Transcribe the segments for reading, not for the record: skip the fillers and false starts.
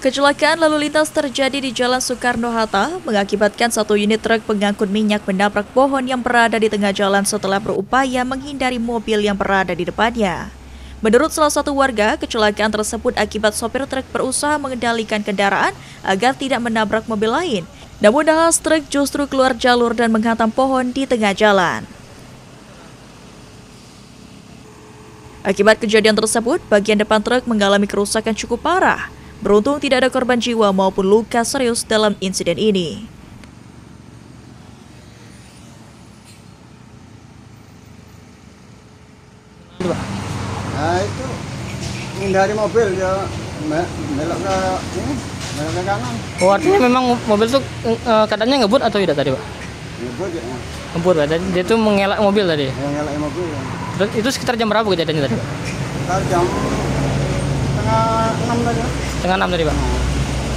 Kecelakaan lalu lintas terjadi di Jalan Soekarno-Hatta mengakibatkan satu unit truk pengangkut minyak menabrak pohon yang berada di tengah jalan setelah berupaya menghindari mobil yang berada di depannya. Menurut salah satu warga, kecelakaan tersebut akibat sopir truk berusaha mengendalikan kendaraan agar tidak menabrak mobil lain. Namun nahas truk justru keluar jalur dan menghantam pohon di tengah jalan. Akibat kejadian tersebut, bagian depan truk mengalami kerusakan cukup parah. Beruntung tidak ada korban jiwa maupun luka serius dalam insiden ini. Nah itu menghindari mobil ya, belok ke ini, belok ke kanan. Oh, artinya memang mobil itu keadaannya ngebut atau tidak tadi, Pak? Ngebut ya. Ngebut, Pak. Dia tuh mengelak mobil tadi. Yang nyalain mobil ya. Terus itu sekitar jam berapa kejadiannya tadi, Pak? Sekitar jam setengah 6 tadi. Setengah 6 tadi, Pak.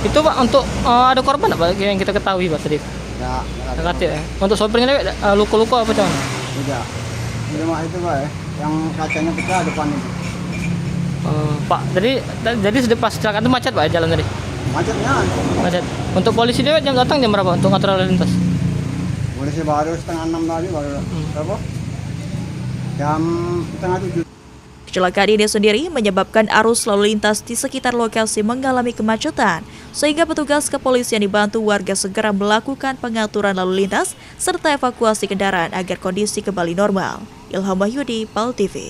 Itu, Pak, untuk ada korban apa yang kita ketahui, Pak, tadi? Ya, Negatif ya. Untuk sopirnya tadi luka-luka apa cuman? tidak. Cuma itu Pak ya, yang kacanya pecah depan itu. Pak, jadi pas kecelakaan itu macet, Pak, ya, jalan tadi? Macetnya. Macet. Untuk polisi dia datang jam berapa untuk ngatur lalu lintas? Polisi baru setengah 6 tadi baru. Berapa? Jam setengah 7. Kecelakaan ini sendiri menyebabkan arus lalu lintas di sekitar lokasi mengalami kemacetan, sehingga petugas kepolisian dibantu warga segera melakukan pengaturan lalu lintas serta evakuasi kendaraan agar kondisi kembali normal. Ilham Wahyudi, PAL TV.